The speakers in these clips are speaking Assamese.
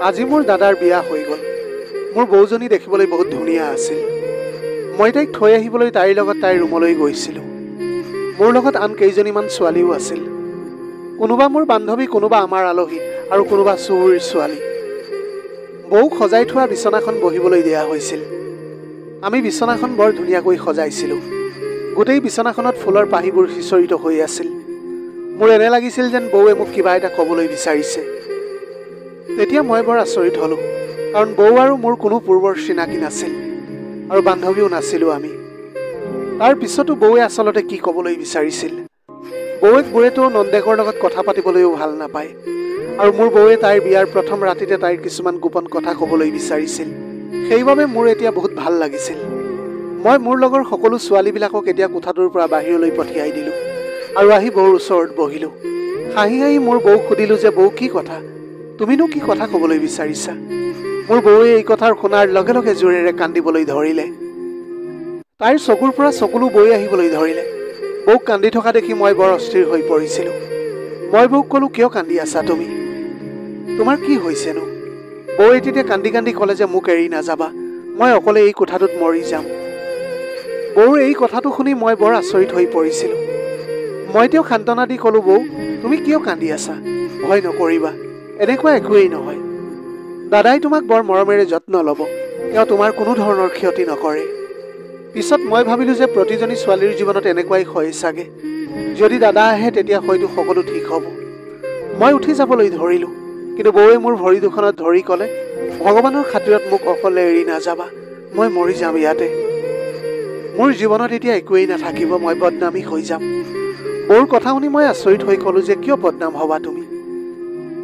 আজি মোৰ দাদাৰ বিয়া হৈ গ'ল। মোৰ বৌজনী দেখিবলৈ বহুত ধুনীয়া আছিল। মই তাইক থৈ আহিবলৈ তাইৰ লগত তাইৰ ৰুমলৈ গৈছিলোঁ। মোৰ লগত আন কেইজনীমান ছোৱালীও আছিল। কোনোবা মোৰ বান্ধৱী, কোনোবা আমাৰ আলহী আৰু কোনোবা চুবুৰীৰ ছোৱালী। বৌক সজাই থোৱা বিচনাখন বহিবলৈ দিয়া হৈছিল। আমি বিচনাখন বৰ ধুনীয়াকৈ সজাইছিলোঁ। গোটেই বিচনাখনত ফুলৰ পাহিবোৰ সিঁচৰিত হৈ আছিল। মোৰ এনে লাগিছিল যেন বৌৱে মোক কিবা এটা ক'বলৈ বিচাৰিছে। তেতিয়া মই বৰ আচৰিত হ'লোঁ, কাৰণ বৌ আৰু মোৰ কোনো পূৰ্বৰ চিনাকি নাছিল আৰু বান্ধৱীও নাছিলোঁ আমি। তাৰ পিছতো বৌৱে আচলতে কি ক'বলৈ বিচাৰিছিল? বৌৱেক বুঢ়েতো নন্দেকৰ লগত কথা পাতিবলৈও ভাল নাপায়, আৰু মোৰ বৌৱে তাইৰ বিয়াৰ প্ৰথম ৰাতিতে তাইৰ কিছুমান গোপন কথা ক'বলৈ বিচাৰিছিল। সেইবাবে মোৰ এতিয়া বহুত ভাল লাগিছিল। মই মোৰ লগৰ সকলো ছোৱালীবিলাকক এতিয়া কোঠাটোৰ পৰা বাহিৰলৈ পঠিয়াই দিলোঁ আৰু আহি বৌৰ ওচৰত বহিলোঁ। হাঁহি হাঁহি মোৰ বৌক সুধিলোঁ যে, বৌ কি কথা? তুমিনো কি কথা ক'বলৈ বিচাৰিছা? মোৰ বৌৱে এই কথাৰ শুনাৰ লগে লগে জোৰেৰে কান্দিবলৈ ধৰিলে। তাইৰ চকুৰ পৰা চকুলো বৈ আহিবলৈ ধৰিলে। বৌক কান্দি থকা দেখি মই বৰ অস্থিৰ হৈ পৰিছিলোঁ। মই বৌক ক'লোঁ, কিয় কান্দি আছা তুমি? তোমাৰ কি হৈছেনো? বৌৱে তেতিয়া কান্দি কান্দি ক'লে যে, মোক এৰি নাযাবা, মই অকলে এই কোঠাটোত মৰি যাম। বৌৰ এই কথাটো শুনি মই বৰ আচৰিত হৈ পৰিছিলোঁ। মই তেওঁক সান্তনা দি ক'লোঁ, বৌ তুমি কিয় কান্দি আছা? ভয় নকৰিবা, এনেকুৱা একোৱেই নহয়। দাদাই তোমাক বৰ মৰমেৰে যত্ন ল'ব, তেওঁ তোমাৰ কোনো ধৰণৰ ক্ষতি নকৰে। পিছত মই ভাবিলোঁ যে প্ৰতিজনী ছোৱালীৰ জীৱনত এনেকুৱাই হয় চাগে। যদি দাদা আহে তেতিয়া হয়তো সকলো ঠিক হ'ব। মই উঠি যাবলৈ ধৰিলোঁ, কিন্তু বৌৱে মোৰ ভৰি দুখনত ধৰি ক'লে, ভগৱানৰ খাতিৰত মোক অকলে এৰি নাযাবা, মই মৰি যাম ইয়াতে। মোৰ জীৱনত এতিয়া একোৱেই নাথাকিব, মই বদনামী হৈ যাম। বৌৰ কথা শুনি মই আচৰিত হৈ ক'লোঁ যে, কিয় বদনাম হ'বা তুমি?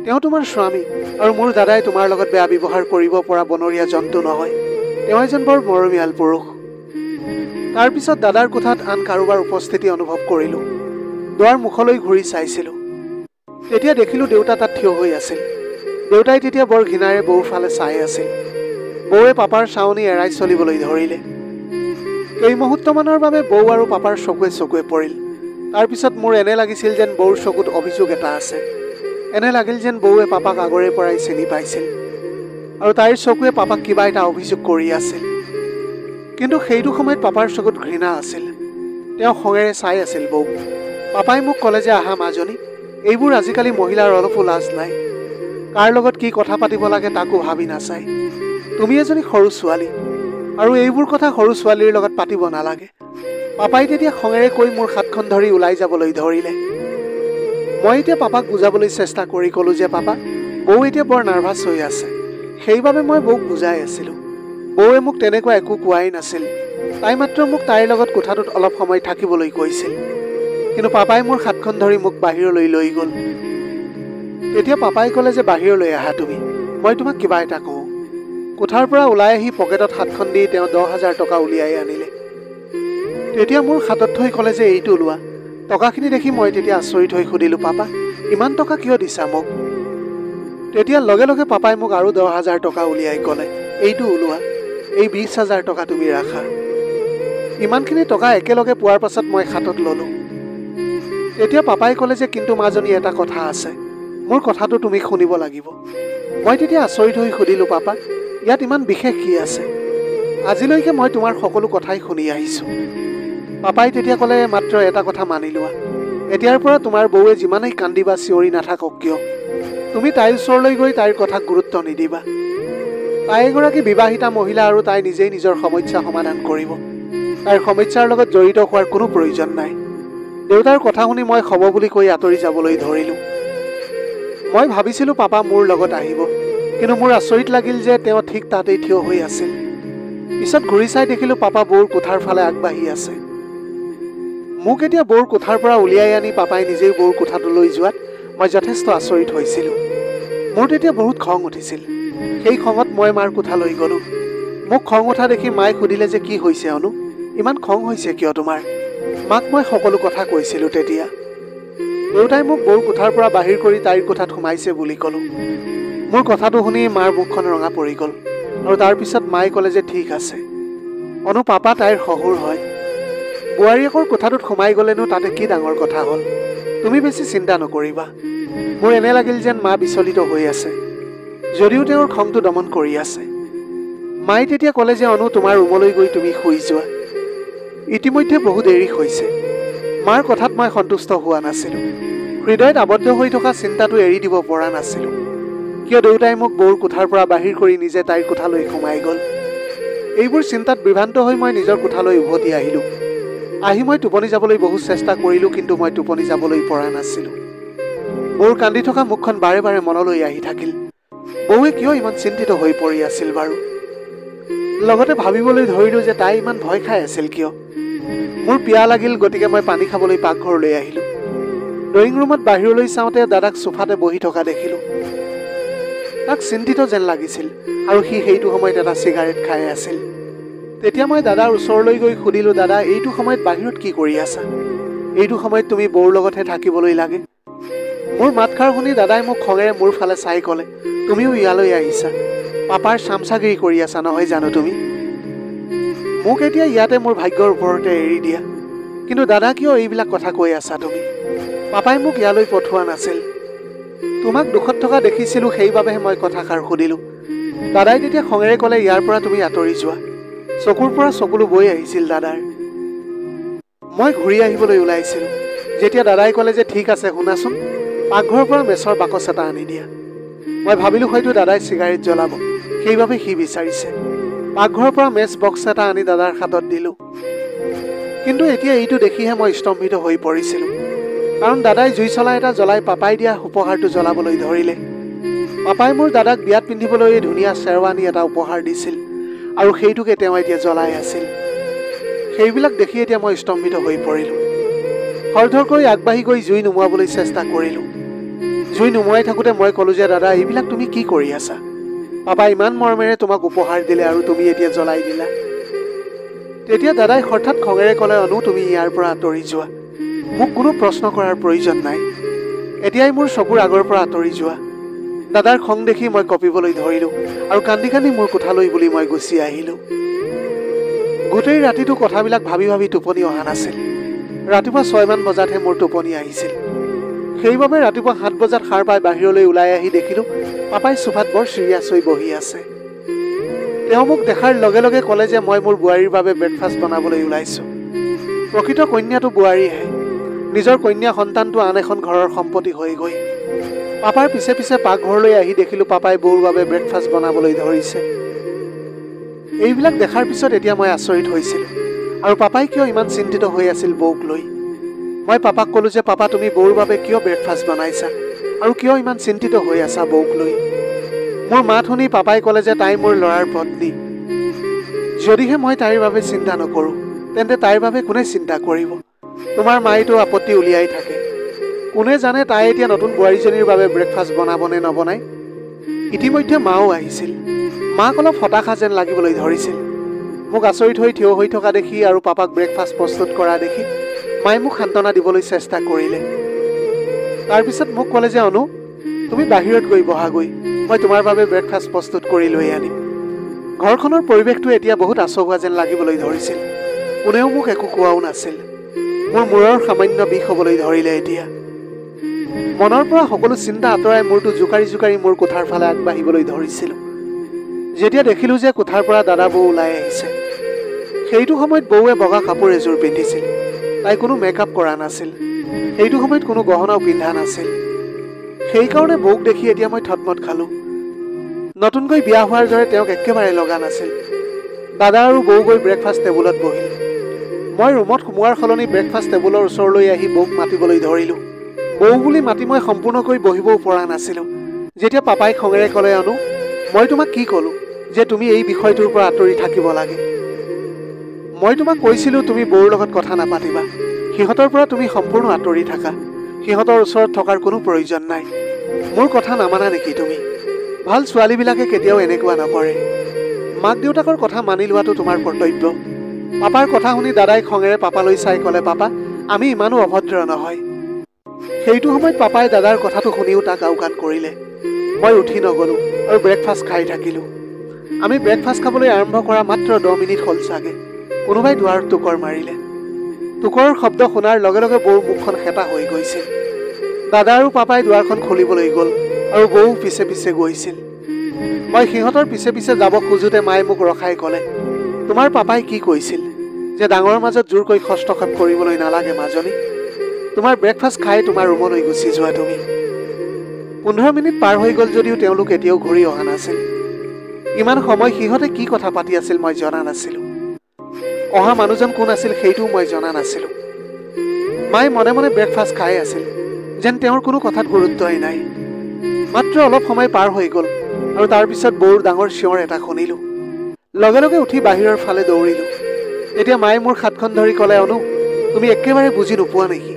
তেওঁ তোমাৰ স্বামী, আৰু মোৰ দাদাই তোমাৰ লগত বেয়া ব্যৱহাৰ কৰিব পৰা বনৰীয়া জন্তু নহয়। তেওঁ এজন বৰ মৰমীয়াল পুৰুষ। তাৰপিছত দাদাৰ কোঠাত আন কাৰোবাৰ উপস্থিতি অনুভৱ কৰিলোঁ। দুৱাৰ মুখলৈ ঘূৰি চাইছিলোঁ। তেতিয়া দেখিলোঁ দেউতা তাত থিয় হৈ আছিল। দেউতাই তেতিয়া বৰ ঘৃণাৰে বৌৰ ফালে চাই আছিল। বৌৱে পাপাৰ চাৱনি এৰাই চলিবলৈ ধৰিলে। এই মুহূৰ্তমানৰ বাবে বৌ আৰু পাপাৰ চকুৱে চকুৱে পৰিল। তাৰপিছত মোৰ এনে লাগিছিল যেন বৌৰ চকুত অভিযোগ এটা আছে। এনে লাগিল যেন বৌৱে পাপাক আগৰে পৰাই চিনি পাইছিল আৰু তাইৰ চকুৱে পাপাক কিবা এটা অভিযোগ কৰি আছিল। কিন্তু সেইটো সময়ত পাপাৰ চকুত ঘৃণা আছিল। তেওঁ খঙেৰে চাই আছিল বৌক। পাপাই মোক ক'লে যে, আহা মাজনী, এইবোৰ আজিকালি মহিলাৰ অলপো লাজ নাই। কাৰ লগত কি কথা পাতিব লাগে তাকো ভাবি নাচায়। তুমি এজনী সৰু ছোৱালী, আৰু এইবোৰ কথা সৰু ছোৱালীৰ লগত পাতিব নালাগে। পাপাই তেতিয়া খঙেৰে কৈ মোৰ হাতখন ধৰি ওলাই যাবলৈ ধৰিলে। মই এতিয়া পাপাক বুজাবলৈ চেষ্টা কৰি ক'লোঁ যে, পাপা, বৌ এতিয়া বৰ নাৰ্ভাছ হৈ আছে। সেইবাবে মই বৌক বুজাই আছিলোঁ। বৌৱে মোক তেনেকুৱা একো কোৱাই নাছিল। তাই মাত্ৰ মোক তাইৰ লগত কোঠাটোত অলপ সময় থাকিবলৈ কৈছিল। কিন্তু পাপাই মোৰ হাতখন ধৰি মোক বাহিৰলৈ লৈ গ'ল। তেতিয়া পাপাই ক'লে যে, বাহিৰলৈ আহা তুমি, মই তোমাক কিবা এটা কওঁ। কোঠাৰ পৰা ওলাই আহি পকেটত হাতখন দি তেওঁ 10,000 টকা উলিয়াই আনিলে। তেতিয়া মোৰ হাতত থৈ ক'লে যে, এইটো লোৱা। টকাখিনি দেখি মই তেতিয়া আচৰিত হৈ সুধিলোঁ, পাপা, ইমান টকা কিয় দিছা মোক? তেতিয়া লগে লগে পাপাই মোক আৰু 10,000 টকা উলিয়াই ক'লে, এইটো ওলোৱা, এই 20,000 টকা তুমি ৰাখা। ইমানখিনি টকা একেলগে পোৱাৰ পাছত মই হাতত ল'লোঁ। তেতিয়া পাপাই ক'লে যে, কিন্তু মাজনী এটা কথা আছে, মোৰ কথাটো তুমি শুনিব লাগিব। মই তেতিয়া আচৰিত হৈ সুধিলোঁ, পাপা, ইয়াত ইমান বিশেষ কি আছে? আজিলৈকে মই তোমাৰ সকলো কথাই শুনি আহিছোঁ। পাপাই তেতিয়া ক'লে, মাত্ৰ এটা কথা মানি লোৱা, এতিয়াৰ পৰা তোমাৰ বৌৱে যিমানেই কান্দি বা চিঞৰি নাথাকক কিয়, তুমি তাইৰ ওচৰলৈ গৈ তাইৰ কথাক গুৰুত্ব নিদিবা। তাই এগৰাকী বিবাহিতা মহিলা আৰু তাই নিজেই নিজৰ সমস্যা সমাধান কৰিব। তাইৰ সমস্যাৰ লগত জড়িত হোৱাৰ কোনো প্ৰয়োজন নাই। দেউতাৰ কথা শুনি মই হ'ব বুলি কৈ আঁতৰি যাবলৈ ধৰিলোঁ। মই ভাবিছিলোঁ পাপা মোৰ লগত আহিব, কিন্তু মোৰ আচৰিত লাগিল যে তেওঁ ঠিক তাতেই থিয় হৈ আছিল। পিছত ঘূৰি চাই দেখিলোঁ পাপা বৌৰ কোঠাৰ ফালে আগবাঢ়ি আছে। মোক এতিয়া বৌৰ কোঠাৰ পৰা উলিয়াই আনি পাপাই নিজেই বৌৰ কোঠাটোলৈ যোৱাত মই যথেষ্ট আচৰিত হৈছিলোঁ। মোৰ তেতিয়া বহুত খং উঠিছিল। সেই খঙত মই মাৰ কোঠালৈ গ'লোঁ। মোক খং উঠা দেখি মায়ে সুধিলে যে, কি হৈছে অনু, ইমান খং হৈছে কিয় তোমাৰ? মাক মই সকলো কথা কৈছিলোঁ তেতিয়া। দেউতাই মোক বৌৰ কোঠাৰ পৰা বাহিৰ কৰি তাইৰ কোঠাত সোমাইছে বুলি ক'লোঁ। মোৰ কথাটো শুনি মাৰ মুখখন ৰঙা পৰি গ'ল, আৰু তাৰপিছত মায়ে ক'লে যে, ঠিক আছে অনু, পাপা তাইৰ শহুৰ হয়। বোৱাৰীয়েকৰ কোঠাটোত সোমাই গ'লেনো তাতে কি ডাঙৰ কথা হ'ল? তুমি বেছি চিন্তা নকৰিবা। মোৰ এনে লাগিল যেন মা বিচলিত হৈ আছে। যদিও তেওঁৰ খংটো দমন কৰি আছে। মায়ে তেতিয়া ক'লে যে অনু তোমাৰ ৰুমলৈ গৈ তুমি শুই যোৱা। ইতিমধ্যে বহু দেৰি হৈছে। মাৰ কথাত মই সন্তুষ্ট হোৱা নাছিলোঁ। হৃদয়ত আবদ্ধ হৈ থকা চিন্তাটো এৰি দিব পৰা নাছিলোঁ। কিয় দেউতাই মোক বৌৰ কোঠাৰ পৰা বাহিৰ কৰি নিজে তাইৰ কোঠালৈ সোমাই গ'ল। এইবোৰ চিন্তাত বিভ্ৰান্ত হৈ মই নিজৰ কোঠালৈ উভতি আহিলোঁ। আহি মই টোপনি যাবলৈ বহু চেষ্টা কৰিলোঁ, কিন্তু মই টোপনি যাবলৈ পৰা নাছিলোঁ। বৌৰ কান্দি থকা মুখখন বাৰে বাৰে মনলৈ আহি থাকিল। বৌৱে কিয় ইমান চিন্তিত হৈ পৰি আছিল বাৰু? লগতে ভাবিবলৈ ধৰিলোঁ যে তাই ইমান ভয় খাই আছিল কিয়। মোৰ পিয়াহ লাগিল, গতিকে মই পানী খাবলৈ পাকঘৰলৈ আহিলোঁ। ড্ৰয়িং ৰুমত বাহিৰলৈ চাওঁতে দাদাক চোফাতে বহি থকা দেখিলোঁ। তাক চিন্তিত যেন লাগিছিল আৰু সি সেইটো সময়ত এটা চিগাৰেট খাই আছিল। তেতিয়া মই দাদাৰ ওচৰলৈ গৈ সুধিলোঁ, দাদা এইটো সময়ত বাহিৰত কি কৰি আছা? এইটো সময়ত তুমি বৌৰ লগতহে থাকিবলৈ লাগে। মোৰ মাতষাৰ শুনি দাদাই মোক খঙেৰে মোৰ ফালে চাই ক'লে, তুমিও ইয়ালৈ আহিছা, পাপাৰ চামচাগিৰি কৰি আছা নহয় জানো তুমি? মোক এতিয়া ইয়াতে মোৰ ভাগ্যৰ ওপৰতে এৰি দিয়া। কিন্তু দাদা কিয় এইবিলাক কথা কৈ আছা তুমি? পাপাই মোক ইয়ালৈ পঠোৱা নাছিল। তোমাক দুখত থকা দেখিছিলোঁ, সেইবাবেহে মই কথাষাৰ সুধিলোঁ। দাদাই তেতিয়া খঙেৰে ক'লে, ইয়াৰ পৰা তুমি আঁতৰি যোৱা। চকুৰ পৰা চকুলো বৈ আহিছিল দাদাৰ। মই ঘূৰি আহিবলৈ ওলাইছিলোঁ। যেতিয়া দাদাই ক'লে যে ঠিক আছে শুনাচোন, পাকঘৰৰ পৰা মেচৰ বাকচ এটা আনি দিয়া। মই ভাবিলোঁ হয়তো দাদাই চিগাৰেট জ্বলাব, সেইবাবে সি বিচাৰিছে। পাকঘৰৰ পৰা মেচ বক্স এটা আনি দাদাৰ হাতত দিলোঁ। কিন্তু এতিয়া এইটো দেখিহে মই স্তম্ভিত হৈ পৰিছিলোঁ। কাৰণ দাদাই জুই চলা এটা জ্বলাই পাপাই দিয়া উপহাৰটো জ্বলাবলৈ ধৰিলে। পাপাই মোৰ দাদাক বিয়াত পিন্ধিবলৈ ধুনীয়া শ্বেৰৱানী এটা উপহাৰ দিছিল আৰু সেইটোকে তেওঁ এতিয়া জ্বলাই আছিল। সেইবিলাক দেখি এতিয়া মই স্তম্ভিত হৈ পৰিলোঁ। খৰধৰকৈ আগবাঢ়ি গৈ জুই নুমুৱাবলৈ চেষ্টা কৰিলোঁ। জুই নুমুৱাই থাকোঁতে মই ক'লোঁ যে দাদা এইবিলাক তুমি কি কৰি আছা? পাপাই ইমান মৰমেৰে তোমাক উপহাৰ দিলে আৰু তুমি এতিয়া জ্বলাই দিলা। তেতিয়া দাদাই হঠাৎ খঙেৰে ক'লে, অনু তুমি ইয়াৰ পৰা আঁতৰি যোৱা। মোক কোনো প্ৰশ্ন কৰাৰ প্ৰয়োজন নাই। এতিয়াই মোৰ চকুৰ আগৰ পৰা আঁতৰি যোৱা। দাদাৰ খং দেখি মই কঁপিবলৈ ধৰিলোঁ আৰু কান্দি কান্দি মোৰ কোঠালৈ বুলি মই গুচি আহিলোঁ। গোটেই ৰাতিটো কথাবিলাক ভাবি ভাবি টোপনি অহা নাছিল। ৰাতিপুৱা 6 মান বজাতহে মোৰ টোপনি আহিছিল। সেইবাবে ৰাতিপুৱা 7 বজাত সাৰ পাই বাহিৰলৈ ওলাই আহি দেখিলোঁ পাপাই চোফাত বৰ চিৰিয়াছ হৈ বহি আছে। তেওঁ মোক দেখাৰ লগে লগে ক'লে যে মই মোৰ বোৱাৰীৰ বাবে ব্ৰেকফাষ্ট বনাবলৈ ওলাইছোঁ। প্ৰকৃত কন্যাটো বোৱাৰীহে। নিজৰ কন্যা সন্তানটো আন এখন ঘৰৰ সম্পত্তি হৈ গৈ। পাপাৰ পিছে পিছে পাকঘৰলৈ আহি দেখিলোঁ পাপাই বৌৰ বাবে ব্ৰেকফাষ্ট বনাবলৈ ধৰিছে। এইবিলাক দেখাৰ পিছত এতিয়া মই আচৰিত হৈছিলোঁ আৰু পাপাই কিয় ইমান চিন্তিত হৈ আছিল বৌক লৈ। মই পাপাক ক'লোঁ যে পাপা তুমি বৌৰ বাবে কিয় ব্ৰেকফাষ্ট বনাইছা আৰু কিয় ইমান চিন্তিত হৈ আছা বৌক লৈ? মোৰ মাত শুনি পাপাই ক'লে যে তাই মোৰ ল'ৰাৰ পত্নী। যদিহে মই তাইৰ বাবে চিন্তা নকৰোঁ তেন্তে তাইৰ বাবে কোনে চিন্তা কৰিব? তোমাৰ মায়েতো আপত্তি উলিয়াই থাকে। কোনে জানে তাই এতিয়া নতুন বোৱাৰীজনীৰ বাবে ব্ৰেকফাষ্ট বনাব নে নবনাই। ইতিমধ্যে মাও আহিছিল। মাক অলপ হতাশা যেন লাগিবলৈ ধৰিছিল। মোক আচৰিত হৈ থিয় হৈ থকা দেখি আৰু পাপাক ব্ৰেকফাষ্ট প্ৰস্তুত কৰা দেখি মায়ে মোক সান্তনা দিবলৈ চেষ্টা কৰিলে। তাৰপিছত মোক ক'লে যে অনু তুমি বাহিৰত গৈ বহাগৈ, মই তোমাৰ বাবে ব্ৰেকফাষ্ট প্ৰস্তুত কৰি লৈ আনিম। ঘৰখনৰ পৰিৱেশটো এতিয়া বহুত আচহুৱা যেন লাগিবলৈ ধৰিছিল। কোনেও মোক একো কোৱাও নাছিল। মোৰ মূৰৰ সামান্য বিষ হ'বলৈ ধৰিলে এতিয়া। মনৰ পৰা সকলো চিন্তা আঁতৰাই মূৰটো জোকাৰি জোকাৰি মোৰ কোঠাৰ ফালে আগবাঢ়িবলৈ ধৰিছিলোঁ। যেতিয়া দেখিলোঁ যে কোঠাৰ পৰা দাদা বৌ ওলাই আহিছে। সেইটো সময়ত বৌৱে বগা কাপোৰ এযোৰ পিন্ধিছিল। তাই কোনো মেকআপ কৰা নাছিল। সেইটো সময়ত কোনো গহনাও পিন্ধা নাছিল। সেইকাৰণে বৌক দেখি এতিয়া মই থতমত খালোঁ। নতুনকৈ বিয়া হোৱাৰ দৰে তেওঁক একেবাৰে লগা নাছিল। দাদা আৰু বৌ গৈ ব্ৰেকফাষ্ট টেবুলত বহিল। মই ৰুমত সোমোৱাৰ সলনি ব্ৰেকফাষ্ট টেবুলৰ ওচৰলৈ আহি বৌক মাতিবলৈ ধৰিলোঁ। বৌ বুলি মাতি মই সম্পূৰ্ণকৈ বহিবও পৰা নাছিলোঁ। যেতিয়া পাপাই খঙেৰে ক'লে, অনু মই তোমাক কি ক'লোঁ যে তুমি এই বিষয়টোৰ পৰা আঁতৰি থাকিব লাগে? মই তোমাক কৈছিলোঁ তুমি বৌৰ লগত কথা নাপাতিবা। সিহঁতৰ পৰা তুমি সম্পূৰ্ণ আঁতৰি থাকা। সিহঁতৰ ওচৰত থকাৰ কোনো প্ৰয়োজন নাই। মোৰ কথা নামানা নেকি তুমি? ভাল ছোৱালীবিলাকে কেতিয়াও এনেকুৱা নকৰে। মাক দেউতাকৰ কথা মানি লোৱাটো তোমাৰ কৰ্তব্য। পাপাৰ কথা শুনি দাদাই খঙেৰে পাপালৈ চাই ক'লে, পাপা আমি ইমানো অভদ্ৰ নহয়। সেইটো সময়ত পাপাই দাদাৰ কথাটো শুনিও তাক আওকাণ কৰিলে। মই উঠি নগ'লোঁ আৰু ব্ৰেকফাষ্ট খাই থাকিলোঁ। আমি ব্ৰেকফাষ্ট খাবলৈ আৰম্ভ কৰা মাত্ৰ 10 মিনিট হ'ল চাগে। কোনোবাই দুৱাৰত টোকৰ মাৰিলে। টোকৰৰ শব্দ শুনাৰ লগে লগে বৌৰ মুখখন হেঁপা হৈ গৈছিল। দাদা আৰু পাপাই দুৱাৰখন খুলিবলৈ গ'ল আৰু বৌ পিছে পিছে গৈছিল। মই সিহঁতৰ পিছে পিছে যাব খোজোতে মায়ে মোক ৰখাই ক'লে, তোমাৰ পাপাই কি কৈছিল যে ডাঙৰৰ মাজত জোৰকৈ হস্তক্ষেপ কৰিবলৈ নালাগে মাজনী। তোমাৰ ব্ৰেকফাষ্ট খাই তোমাৰ ৰুমলৈ গুচি যোৱা তুমি। 15 মিনিট পাৰ হৈ গ'ল যদিও তেওঁলোক এতিয়াও ঘূৰি অহা নাছিল। ইমান সময় সিহঁতে কি কথা পাতি আছিল মই জনা নাছিলোঁ। অহা মানুহজন কোন আছিল সেইটোও মই জনা নাছিলোঁ। মায়ে মনে মনে ব্ৰেকফাষ্ট খাই আছিল, যেন তেওঁৰ কোনো কথাত গুৰুত্বই নাই। মাত্ৰ অলপ সময় পাৰ হৈ গ'ল আৰু তাৰপিছত বৌৰ ডাঙৰ চিঞৰ এটা শুনিলোঁ। লগে লগে উঠি বাহিৰৰ ফালে দৌৰিলোঁ। তেতিয়া মায়ে মোৰ হাতখন ধৰি ক'লে, অনু তুমি একেবাৰে বুজি নোপোৱা নেকি?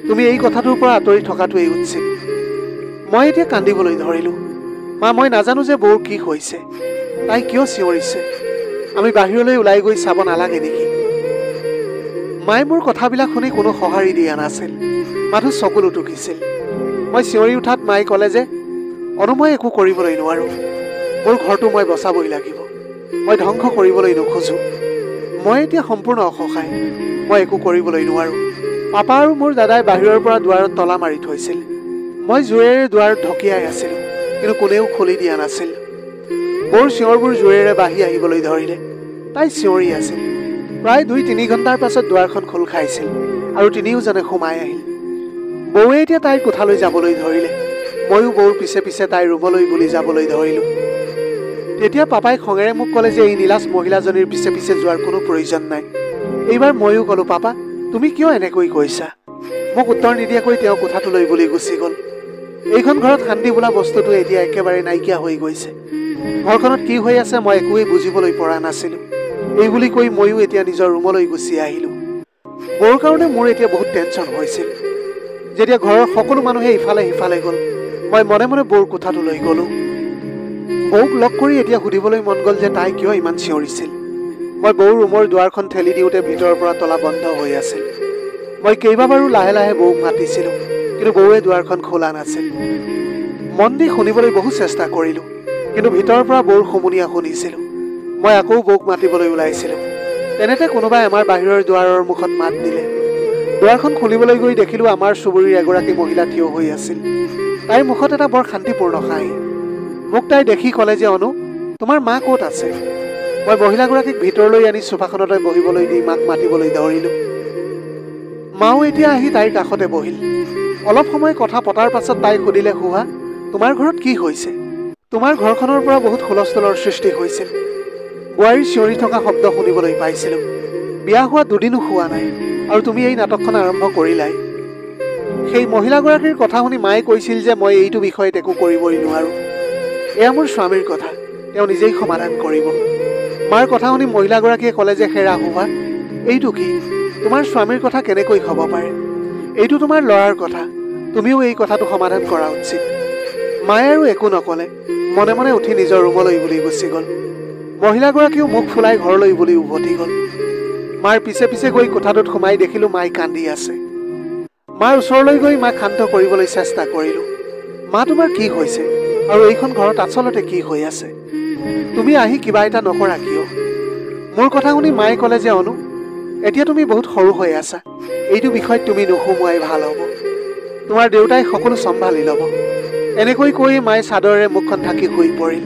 তুমি এই কথাটোৰ পৰা আঁতৰি থকাটোৱেই উচিত। মই এতিয়া কান্দিবলৈ ধৰিলোঁ। মা, মই নাজানো যে বৌৰ কি হৈছে, তাই কিয় চিঞৰিছে। আমি বাহিৰলৈ ওলাই গৈ চাব নালাগে নেকি? মায়ে মোৰ কথাবিলাক শুনি কোনো সঁহাৰি দিয়া নাছিল, মাথো চকুলো টুকিছিল। মই চিঞৰি উঠাত মায়ে ক'লে যে, অনু মই একো কৰিবলৈ নোৱাৰোঁ। মোৰ ঘৰটো মই বচাবই লাগিব। মই ধ্বংস কৰিবলৈ নোখোজোঁ। মই এতিয়া সম্পূৰ্ণ অসহায়। মই একো কৰিবলৈ নোৱাৰোঁ। পাপা আৰু মোৰ দাদাই বাহিৰৰ পৰা দুৱাৰত তলা মাৰি থৈছিল। মই জোৰেৰে দুৱাৰত ঢকিয়াই আছিলোঁ, কিন্তু কোনেও খুলি দিয়া নাছিল। বৌৰ চিঞৰবোৰ জোৰেৰে বাঢ়ি আহিবলৈ ধৰিলে। তাই চিঞৰি আছিল। প্ৰায় 2-3 ঘণ্টাৰ পাছত দুৱাৰখন খোল খাইছিল আৰু তিনিওজনে সোমাই আহিল। বৌৱে এতিয়া তাইৰ কোঠালৈ যাবলৈ ধৰিলে। ময়ো বৌৰ পিছে পিছে তাইৰ ৰুমলৈ বুলি যাবলৈ ধৰিলোঁ। তেতিয়া পাপাই খঙেৰে মোক ক'লে যে এই নীলাজ মহিলাজনীৰ পিছে পিছে যোৱাৰ কোনো প্ৰয়োজন নাই। এইবাৰ ময়ো ক'লোঁ, পাপা তুমি কিয় এনেকৈ কৈছা? মোক উত্তৰ নিদিয়াকৈ তেওঁ কোঠাটোলৈ বুলি গুচি গ'ল। এইখন ঘৰত শান্তি বোলা বস্তুটো এতিয়া একেবাৰে নাইকিয়া হৈ গৈছে। ঘৰখনত কি হৈ আছে মই একোৱেই বুজিবলৈ পৰা নাছিলোঁ। এই বুলি কৈ ময়ো এতিয়া নিজৰ ৰুমলৈ গুচি আহিলোঁ। বৌৰ কাৰণে মোৰ এতিয়া বহুত টেনশ্যন হৈছিল। যেতিয়া ঘৰৰ সকলো মানুহে ইফালে সিফালে গ'ল, মই মনে মনে বৌৰ কোঠাটোলৈ গ'লোঁ। বৌক লগ কৰি এতিয়া সুধিবলৈ মন গ'ল যে তাই কিয় ইমান চিঞৰিছিল। মই বৌৰ ৰুমৰ দুৱাৰখন ঠেলি দিওঁতে ভিতৰৰ পৰা তলা বন্ধ হৈ আছিল। মই কেইবাবাৰো লাহে লাহে বৌক মাতিছিলোঁ, কিন্তু বৌৱে দুৱাৰখন খোলা নাছিল। মন দি শুনিবলৈ বহু চেষ্টা কৰিলোঁ, কিন্তু ভিতৰৰ পৰা বৌৰ সমনীয়া শুনিছিলোঁ। মই আকৌ বৌক মাতিবলৈ ওলাইছিলোঁ। তেনেতে কোনোবাই আমাৰ বাহিৰৰ দুৱাৰৰ মুখত মাত দিলে। দুৱাৰখন খুলিবলৈ গৈ দেখিলোঁ আমাৰ চুবুৰীৰ এগৰাকী মহিলা থিয় হৈ আছিল। তাইৰ মুখত এটা বৰ শান্তিপূৰ্ণ হাঁহি। মোক তাই দেখি ক'লে যে, অনু তোমাৰ মা ক'ত আছে? মই মহিলাগৰাকীক ভিতৰলৈ আনি চোফাখনতে বহিবলৈ দি মাক মাতিবলৈ ধৰিলোঁ। মাও এতিয়া আহি তাইৰ কাষতে বহিল। অলপ সময় কথা পতাৰ পাছত তাই সুধিলে, সুহা তোমাৰ ঘৰত কি হৈছে? তোমাৰ ঘৰখনৰ পৰা বহুত হুলস্থুলৰ সৃষ্টি হৈছিল। বোৱাৰীৰ চিঞৰি থকা শব্দ শুনিবলৈ পাইছিলোঁ। বিয়া হোৱা 2 দিনো হোৱা নাই আৰু তুমি এই নাটকখন আৰম্ভ কৰিলাই। সেই মহিলাগৰাকীৰ কথা শুনি মায়ে কৈছিল যে মই এইটো বিষয়ত একো কৰিবই নোৱাৰোঁ। এয়া মোৰ স্বামীৰ কথা, তেওঁ নিজেই সমাধান কৰিব। মাৰ কথা শুনি মহিলাগৰাকীয়ে ক'লে যে, হেৰা সুভা এইটো কি? তোমাৰ স্বামীৰ কথা কেনেকৈ হ'ব পাৰে? এইটো তোমাৰ ল'ৰাৰ কথা, তুমিও এই কথাটো সমাধান কৰা উচিত। মায়ে আৰু একো নক'লে, মনে মনে উঠি নিজৰ ৰুমলৈ বুলি গুচি গ'ল। মহিলাগৰাকীও মুখ ফুলাই ঘৰলৈ বুলি উভতি গ'ল। মাৰ পিছে পিছে গৈ কোঠাটোত সোমাই দেখিলোঁ মাই কান্দি আছে। মাৰ ওচৰলৈ গৈ মাক শান্ত কৰিবলৈ চেষ্টা কৰিলোঁ। মা তোমাৰ কি হৈছে আৰু এইখন ঘৰত আচলতে কি হৈ আছে? তুমি আহি কিবা এটা নকৰা কিয়? মোৰ কথা শুনি মায়ে ক'লে যে, অনু এতিয়া তুমি বহুত সৰু হৈ আছা। এইটো বিষয়ত তুমি নুসুমুৱাই ভাল হ'ব। তোমাৰ দেউতাই সকলো চম্ভালি ল'ব। এনেকৈ কৈ মায়ে চাদৰেৰে মুখখন ঢাকি শুই পৰিল।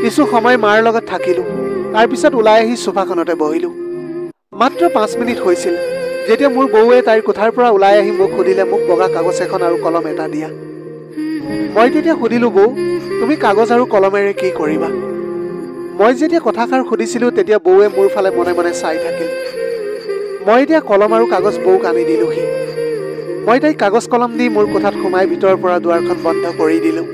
কিছু সময় মাৰ লগত থাকিলোঁ। তাৰপিছত ওলাই আহি চোফাখনতে বহিলোঁ। মাত্ৰ 5 মিনিট হৈছিল যেতিয়া মোৰ বৌৱে তাইৰ কোঠাৰ পৰা ওলাই আহি মোক সুধিলে, মোক বগা কাগজ এখন আৰু কলম এটা দিয়া। মই তেতিয়া সুধিলোঁ, বৌ তুমি কাগজ আৰু কলমেৰে কি কৰিবা? মই যেতিয়া কথাষাৰ সুধিছিলোঁ তেতিয়া বৌৱে মোৰ ফালে মনে মনে চাই থাকিল। মই এতিয়া কলম আৰু কাগজ বৌক আনি দিলোঁহি। মই তাইক কাগজ কলম দি মোৰ কোঠাত সোমাই ভিতৰৰ পৰা দুৱাৰখন বন্ধ কৰি দিলোঁ।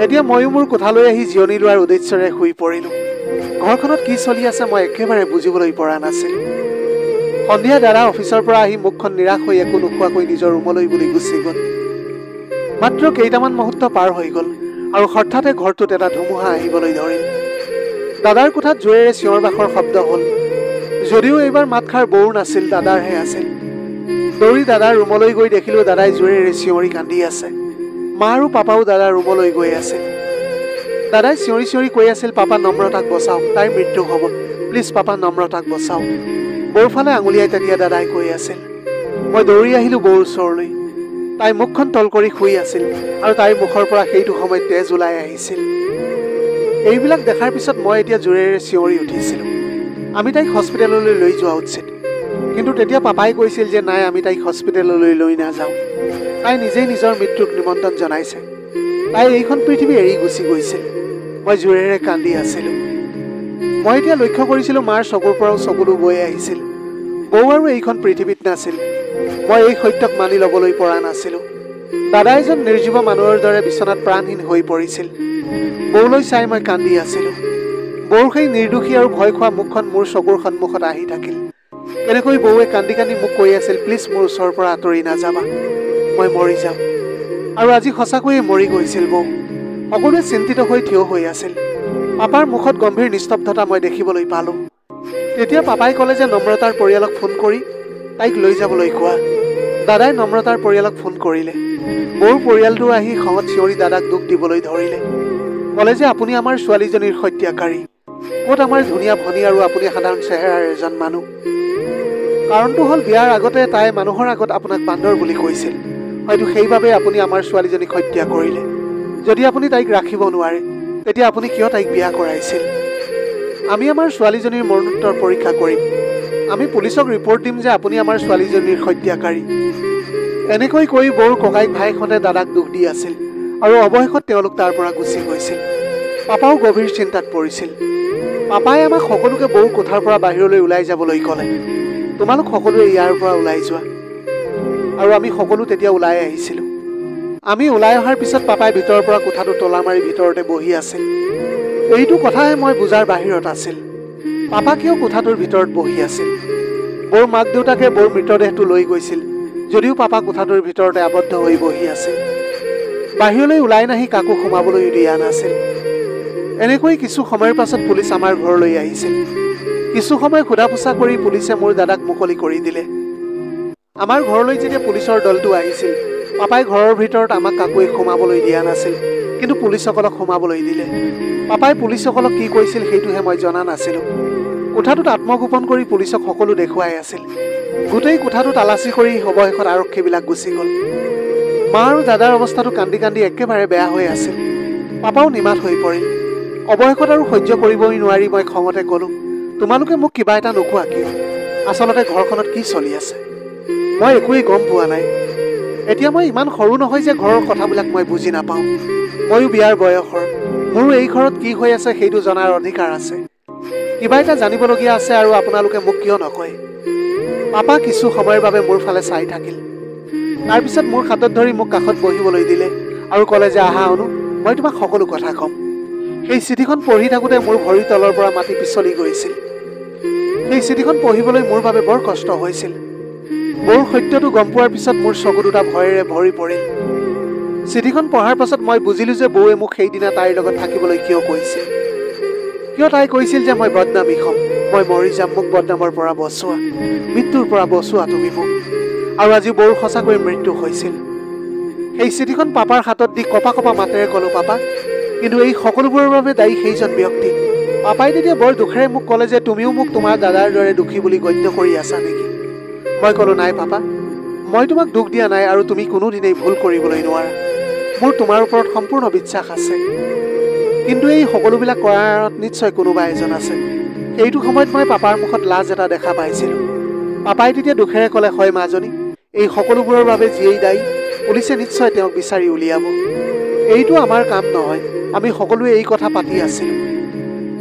এতিয়া ময়ো মোৰ কোঠালৈ আহি জিৰণি লোৱাৰ উদ্দেশ্যৰে শুই পৰিলোঁ। ঘৰখনত কি চলি আছে মই একেবাৰে বুজিবলৈ পৰা নাছিলোঁ। সন্ধিয়া দাদা অফিচৰ পৰা আহি মুখখন নিৰাশ হৈ একো নোখোৱাকৈ নিজৰ ৰুমলৈ বুলি গুচি গ'ল। মাত্ৰ কেইটামান মুহূৰ্ত পাৰ হৈ গ'ল আৰু হঠাতে ঘৰটোত এটা ধুমুহা আহিবলৈ ধৰিল। দাদাৰ কোঠাত জোৰেৰে চিঞৰ বাখৰ শব্দ হ'ল। যদিও এইবাৰ মাতষাৰ বৌৰ নাছিল, দাদাৰহে আছিল। দৌৰি দাদাৰ ৰুমলৈ গৈ দেখিলোঁ দাদাই জোৰেৰে চিঞৰি কান্দি আছে। মা আৰু পাপাও দাদাৰ ৰুমলৈ গৈ আছিল। দাদাই চিঞৰি চিঞৰি কৈ আছিল, পাপা নম্ৰতাক বচাওক, তাইৰ মৃত্যু হ'ব, প্লিজ পাপা নম্ৰতাক বচাওক। বৌৰ ফালে আঙুলিয়াই তেতিয়া দাদাই কৈ আছিল। মই দৌৰি আহিলোঁ বৌৰ ওচৰলৈ। তাই মুখখন তল কৰি শুই আছিল আৰু তাইৰ মুখৰ পৰা সেইটো সময়ত তেজ ওলাই আহিছিল। এইবিলাক দেখাৰ পিছত মই এতিয়া জোৰেৰে চিঞৰি উঠিছিলোঁ। আমি তাইক হস্পিটেললৈ লৈ যোৱা উচিত। কিন্তু তেতিয়া পাপাই কৈছিল যে নাই, আমি তাইক হস্পিটেললৈ লৈ নাযাওঁ। তাই নিজেই নিজৰ মৃত্যুক নিমন্ত্ৰণ জনাইছে। তাই এইখন পৃথিৱী এৰি গুচি গৈছিল। মই জোৰেৰে কান্দি আছিলোঁ। মই এতিয়া লক্ষ্য কৰিছিলোঁ মাৰ চকুৰ পৰাও চকুলো বৈ আহিছিল। বৌ আৰু এইখন পৃথিৱীত নাছিল। মই এই সত্যক মানি ল'বলৈ পৰা নাছিলোঁ। দাদা এজন নিৰ্জীৱ মানুহৰ দৰে বিচনাত প্ৰাণহীন হৈ পৰিছিল। বৌলৈ চাই মই কান্দি আছিলোঁ। বৌৰ সেই নিৰ্দোষী আৰু ভয় খোৱা মুখখন মোৰ চকুৰ সন্মুখত আহি থাকিল। কেনেকৈ বৌৱে কান্দি কান্দি মোক কৈ আছিল, প্লিজ মোৰ ওচৰৰ পৰা আঁতৰি নাযাবা, মই মৰি যাম। আৰু আজি সঁচাকৈয়ে মৰি গৈছিল বৌ। সকলোৱে চিন্তিত হৈ থিয় হৈ আছিল। পাপাৰ মুখত গম্ভীৰ নিস্তব্ধতা মই দেখিবলৈ পালোঁ। তেতিয়া পাপাই ক'লে যে নম্ৰতাৰ পৰিয়ালক ফোন কৰি তাইক লৈ যাবলৈ কোৱা। দাদাই নম্ৰতাৰ পৰিয়ালক ফোন কৰিলে। বৌৰ পৰিয়ালটো আহি খঙত চিঞৰি দাদাক দুখ দিবলৈ ধৰিলে। ক'লে যে আপুনি আমাৰ ছোৱালীজনীৰ হত্যাকাৰী। ক'ত আমাৰ ধুনীয়া ভনী আৰু আপুনি সাধাৰণ চেহেৰাৰ এজন মানুহ। কাৰণটো হ'ল বিয়াৰ আগতে তাই মানুহৰ আগত আপোনাক বান্দৰ বুলি কৈছিল। হয়তো সেইবাবে আপুনি আমাৰ ছোৱালীজনীক হত্যা কৰিলে। যদি আপুনি তাইক ৰাখিব নোৱাৰে, তেতিয়া আপুনি কিয় তাইক বিয়া কৰাইছিল? আমি আমাৰ ছোৱালীজনীৰ মৰণোত্তৰ পৰীক্ষা কৰিম। আমি পুলিচক ৰিপৰ্ট দিম যে আপুনি আমাৰ ছোৱালীজনীৰ হত্যাকাৰী। এনেকৈ কৈ বৌৰ ককাইক ভাইকহঁতে দাদাক দুখ দি আছিল আৰু অৱশেষত তেওঁলোক তাৰ পৰা গুচি গৈছিল। পাপাও গভীৰ চিন্তাত পৰিছিল। পাপাই আমাক সকলোকে বৌৰ কোঠাৰ পৰা বাহিৰলৈ ওলাই যাবলৈ ক'লে। তোমালোক সকলোৱে ইয়াৰ পৰা ওলাই যোৱা। আৰু আমি সকলো তেতিয়া ওলাই আহিছিলোঁ। আমি ওলাই অহাৰ পিছত পাপাই ভিতৰৰ পৰা কোঠাটো তলা মাৰি ভিতৰতে বহি আছিল। এইটো কথাহে মই বুজাৰ বাহিৰত আছিল। পাপা কিয় কোঠাটোৰ ভিতৰত বহি আছিল? বৌৰ মাক দেউতাকে বৌৰ মৃতদেহটো লৈ গৈছিল, যদিও পাপা কোঠাটোৰ ভিতৰতে আবদ্ধ হৈ বহি আছিল। বাহিৰলৈ ওলাই নাহি কাকো সোমাবলৈ দিয়া নাছিল। এনেকৈ কিছু সময়ৰ পাছত পুলিচ আমাৰ ঘৰলৈ আহিছিল। কিছু সময় সোধা পোছা কৰি পুলিচে মোৰ দাদাক মুকলি কৰি দিলে। আমাৰ ঘৰলৈ যেতিয়া পুলিচৰ দলটো আহিছিল, পাপাই ঘৰৰ ভিতৰত আমাক কাকোৱে সোমাবলৈ দিয়া নাছিল, কিন্তু পুলিচসকলক সোমাবলৈ দিলে। পাপাই পুলিচসকলক কি কৈছিল সেইটোহে মই জনা নাছিলোঁ। কোঠাটোত আত্মগোপন কৰি পুলিচক সকলো দেখুৱাই আছিল। গোটেই কোঠাটো তালাচী কৰি অৱশেষত আৰক্ষীবিলাক গুচি গ'ল। মা আৰু দাদাৰ অৱস্থাটো কান্দি কান্দি একেবাৰে বেয়া হৈ আছিল। পাপাও নিমাত হৈ পৰিল। অৱশেষত আৰু সহ্য কৰিবই নোৱাৰি মই খঙতে ক'লোঁ, তোমালোকে মোক কিবা এটা নোকোৱা কিয়? আচলতে ঘৰখনত কি চলি আছে মই একোৱেই গম পোৱা নাই। এতিয়া মই ইমান সৰু নহয় যে ঘৰৰ কথাবিলাক মই বুজি নাপাওঁ। ময়ো বিয়াৰ বয়সৰ। মোৰো এই ঘৰত কি হৈ আছে সেইটো জনাৰ অধিকাৰ আছে। কিবা এটা জানিবলগীয়া আছে আৰু আপোনালোকে মোক কিয় নকয়? পাপা কিছু সময়ৰ বাবে মোৰ ফালে চাই থাকিল। তাৰপিছত মোৰ হাতত ধৰি মোক কাষত বহিবলৈ দিলে আৰু ক'লে যে আহা অনু, মই তোমাক সকলো কথা ক'ম। সেই চিঠিখন পঢ়ি থাকোঁতে মোৰ ভৰিৰ তলৰ পৰা মাটি পিছলি গৈছিল। সেই চিঠিখন পঢ়িবলৈ মোৰ বাবে বৰ কষ্ট হৈছিল। বৌৰ সত্যটো গম পোৱাৰ পিছত মোৰ চকু দুটা ভয়েৰে ভৰি পৰিল। চিঠিখন পঢ়াৰ পাছত মই বুজিলোঁ যে বৌৱে মোক সেইদিনা তাইৰ লগত থাকিবলৈ কিয় কৈছিল। কিয় তাই কৈছিল যে মই বদনামী হ'ম, মই মৰি যাম, মোক বদনামৰ পৰা বচোৱা, মৃত্যুৰ পৰা বচোৱা তুমি মোক। আৰু আজি বৌৰ সঁচাকৈ মৃত্যু হৈছিল। সেই চিঠিখন পাপাৰ হাতত দি কপা কপা মাতেৰে ক'লোঁ, পাপা, কিন্তু এই সকলোবোৰৰ বাবে দায়ী সেইজন ব্যক্তি। পাপাই তেতিয়া বৰ দুখেৰে মোক ক'লে যে তুমিও মোক তোমাৰ দাদাৰ দৰে দুখী বুলি গণ্য কৰি আছা নেকি? মই ক'লোঁ, নাই পাপা, মই তোমাক দুখ দিয়া নাই আৰু তুমি কোনোদিনেই ভুল কৰিবলৈ নোৱাৰা। মোৰ তোমাৰ ওপৰত সম্পূৰ্ণ বিশ্বাস আছে। কিন্তু এই সকলোবিলাক কৰাৰ আঁৰত নিশ্চয় কোনোবা এজন আছে। সেইটো সময়ত মই পাপাৰ মুখত লাজ এটা দেখা পাইছিলোঁ। পাপাই তেতিয়া দুখেৰে ক'লে, হয় মাজনী, এই সকলোবোৰৰ বাবে যিয়েই দায়ী, পুলিচে নিশ্চয় তেওঁক বিচাৰি উলিয়াব। এইটো আমাৰ কাম নহয়। আমি সকলোৱে এই কথা পাতি আছিলোঁ।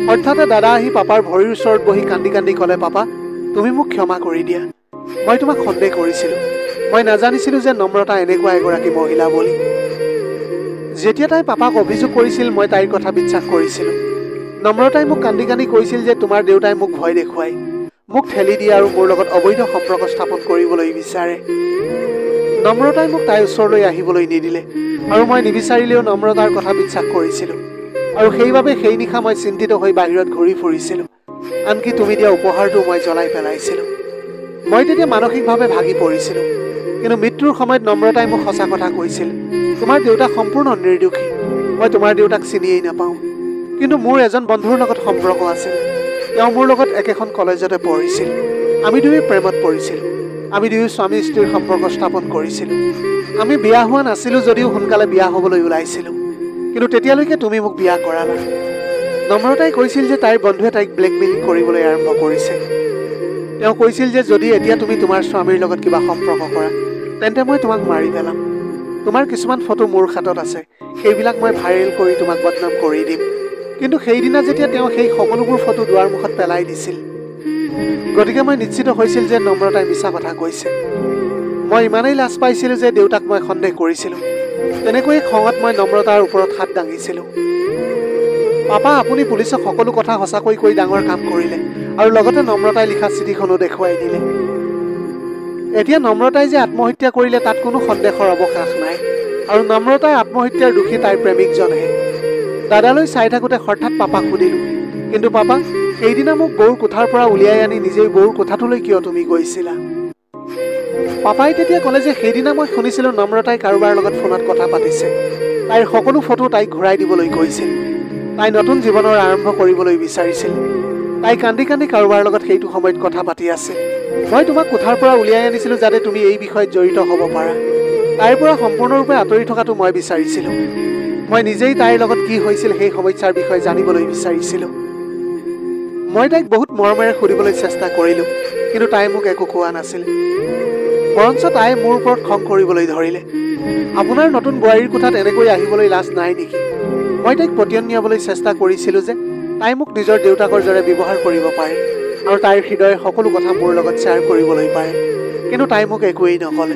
হঠাতে দাদা আহি পাপাৰ ভৰিৰ ওচৰত বহি কান্দি কান্দি ক'লে, পাপা, তুমি মোক ক্ষমা কৰি দিয়া। মই তোমাক সন্দেহ কৰিছিলোঁ। মই নাজানিছিলোঁ যে নম্ৰতা এনেকুৱা এগৰাকী মহিলা বুলি। যেতিয়া তাই পাপাক অভিযোগ কৰিছিল মই তাইৰ কথা বিশ্বাস কৰিছিলোঁ। নম্ৰতাই মোক কান্দি কান্দি কৈছিল যে তোমাৰ দেউতাই মোক ভয় দেখুৱাই, মোক ঠেলি দিয়ে আৰু মোৰ লগত অবৈধ সম্পৰ্ক স্থাপন কৰিবলৈ বিচাৰে। নম্ৰতাই মোক তাইৰ ওচৰলৈ আহিবলৈ নিদিলে আৰু মই নিবিচাৰিলেও নম্ৰতাৰ কথা বিশ্বাস কৰিছিলোঁ। আৰু সেইবাবে সেই নিশা মই চিন্তিত হৈ বাহিৰত ঘূৰি ফুৰিছিলোঁ। আনকি তুমি দিয়া উপহাৰটো মই জ্বলাই পেলাইছিলোঁ। মই তেতিয়া মানসিকভাৱে ভাগি পৰিছিলোঁ। কিন্তু মৃত্যুৰ সময়ত নম্ৰতাই মোক সঁচা কথা কৈছিল, তোমাৰ দেউতা সম্পূৰ্ণ নিৰ্দোষী। মই তোমাৰ দেউতাক চিনিয়েই নাপাওঁ। কিন্তু মোৰ এজন বন্ধুৰ লগত সম্পৰ্ক আছিল। তেওঁ মোৰ লগত একেখন কলেজতে পঢ়িছিল। আমি দুয়ো প্ৰেমত পৰিছিলোঁ। আমি দুয়ো স্বামী স্ত্ৰীৰ সম্পৰ্ক স্থাপন কৰিছিলোঁ। আমি বিয়া হোৱা নাছিলোঁ যদিও সোনকালে বিয়া হ'বলৈ ওলাইছিলোঁ। কিন্তু তেতিয়ালৈকে তুমি মোক বিয়া কৰালা। নম্ৰতাই কৈছিল যে তাইৰ বন্ধুৱে তাইক ব্লেকমেইলিং কৰিবলৈ আৰম্ভ কৰিছে। তেওঁ কৈছিল যে যদি এতিয়া তুমি তোমাৰ স্বামীৰ লগত কিবা সম্পৰ্ক কৰা তেন্তে মই তোমাক মাৰি পেলাম। তোমাৰ কিছুমান ফটো মোৰ হাতত আছে, সেইবিলাক মই ভাইৰেল কৰি তোমাক বদনাম কৰি দিম। কিন্তু সেইদিনা যেতিয়া তেওঁ সেই সকলোবোৰ ফটো দুৱাৰ মুখত পেলাই দিছিল, গতিকে মই নিশ্চিত হৈছিল যে নম্ৰতাই মিছা কথা কৈছে। মই ইমানেই লাজ পাইছিলোঁ যে দেউতাক মই সন্দেহ কৰিছিলোঁ। তেনেকৈয়ে খঙত মই নম্ৰতাৰ ওপৰত হাত দাঙিছিলোঁ। পাপা, আপুনি পুলিচক সকলো কথা সঁচাকৈ কৈ ডাঙৰ কাম কৰিলে আৰু লগতে নম্ৰতাই লিখা চিঠিখনো দেখুৱাই দিলে। এতিয়া নম্ৰতাই যে আত্মহত্যা কৰিলে তাত কোনো সন্দেহৰ অৱকাশ নাই আৰু নম্ৰতাৰ আত্মহত্যাৰ দোষী তাইৰ প্ৰেমিকজনহে। দাদালৈ চাই থাকোঁতে হঠাৎ পাপাক সুধিলোঁ, কিন্তু পাপা, সেইদিনা মোক বৌৰ কোঠাৰ পৰা উলিয়াই আনি নিজেই বৌৰ কোঠাটোলৈ কিয় তুমি গৈছিলা? পাপাই তেতিয়া ক'লে যে সেইদিনা মই শুনিছিলোঁ নম্ৰতাই কাৰোবাৰ লগত ফোনত কথা পাতিছে। তাইৰ সকলো ফটো তাইক ঘূৰাই দিবলৈ কৈছিল। তাই নতুন জীৱনৰ আৰম্ভ কৰিবলৈ বিচাৰিছিল। তাই কান্দি কান্দি কাৰোবাৰ লগত সেইটো সময়ত কথা পাতি আছিল। মই তোমাক কোঠাৰ পৰা উলিয়াই আনিছিলোঁ যাতে তুমি এই বিষয়ত জড়িত হ'ব পাৰা। তাইৰ পৰা সম্পূৰ্ণৰূপে আঁতৰি থকাটো মই বিচাৰিছিলোঁ। মই নিজেই তাইৰ লগত কি হৈছিল সেই সমস্যাৰ বিষয়ে জানিবলৈ বিচাৰিছিলোঁ। মই তাইক বহুত মৰমেৰে সুধিবলৈ চেষ্টা কৰিলোঁ, কিন্তু তাই মোক একো কোৱা নাছিল। বৰঞ্চ তাই মোৰ ওপৰত খং কৰিবলৈ ধৰিলে। আপোনাৰ নতুন বোৱাৰীৰ কোঠাত এনেকৈ আহিবলৈ লাজ নাই নেকি? মই তাইক পতিয়ন নিয়াবলৈ চেষ্টা কৰিছিলোঁ যে তাই মোক নিজৰ দেউতাকৰ দৰে ব্যৱহাৰ কৰিব পাৰে আৰু তাইৰ হৃদয়ৰ সকলো কথা মোৰ লগত শ্বেয়াৰ কৰিবলৈ পাৰে, কিন্তু তাই মোক একোৱেই নক'লে।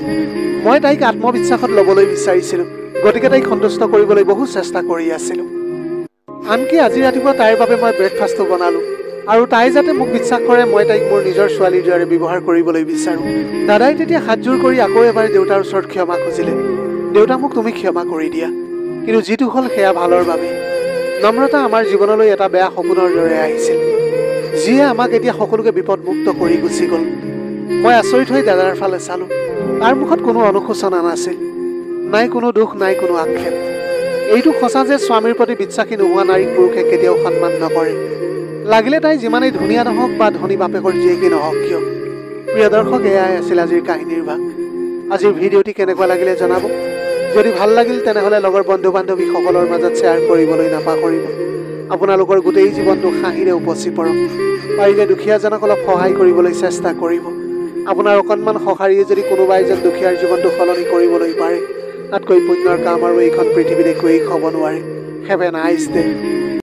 মই তাইক আত্মবিশ্বাসত ল'বলৈ বিচাৰিছিলোঁ, গতিকে তাইক সন্তুষ্ট কৰিবলৈ বহু চেষ্টা কৰি আছিলোঁ। আনকি আজি ৰাতিপুৱা তাইৰ বাবে মই ব্ৰেকফাষ্টো বনালোঁ আৰু তাই যাতে মোক বিশ্বাস কৰে মই তাইক মোৰ নিজৰ ছোৱালীৰ দৰে ব্যৱহাৰ কৰিবলৈ বিচাৰোঁ। দাদাই তেতিয়া হাতযোৰ কৰি আকৌ এবাৰ দেউতাৰ ওচৰত ক্ষমা খুজিলে। দেউতা, মোক তুমি ক্ষমা কৰি দিয়া, কিন্তু যিটো হ'ল সেয়া ভালৰ বাবে। নম্ৰতা আমাৰ জীৱনলৈ এটা বেয়া সপোনৰ দৰে আহিছিল, যিয়ে আমাক এতিয়া সকলোকে বিপদমুক্ত কৰি গুচি গ'ল। মই আচৰিত হৈ দাদাৰ ফালে চালোঁ। তাৰ মুখত কোনো অনুশোচনা নাছিল, নাই কোনো দুখ, নাই কোনো আক্ষেপ। এইটো সঁচা যে স্বামীৰ প্ৰতি বিশ্বাসী নোহোৱা নাৰীক পুৰুষে কেতিয়াও সন্মান নকৰে, লাগিলে তাই যিমানেই ধুনীয়া নহওক বা ধনী বাপেকৰ জীয়েকেই নহওক কিয়। প্ৰিয় দৰ্শক, এয়াই আছিল আজিৰ কাহিনীৰ ভাগ। আজিৰ ভিডিঅ'টি কেনেকুৱা লাগিলে জনাব। যদি ভাল লাগিল তেনেহ'লে লগৰ বন্ধু বান্ধৱীসকলৰ মাজত শ্বেয়াৰ কৰিবলৈ নাপাহৰিব। আপোনালোকৰ গোটেই জীৱনটো হাঁহিৰে উপচি পৰক। পাৰিলে দুখীয়াজনক অলপ সহায় কৰিবলৈ চেষ্টা কৰিব। আপোনাৰ অকণমান সঁহাৰিয়ে যদি কোনোবা এজন দুখীয়াৰ জীৱনটো সলনি কৰিবলৈ পাৰে, তাতকৈ পুণ্যৰ কাম আৰু এইখন পৃথিৱীত একোৱেই হ'ব নোৱাৰে। Have a nice day.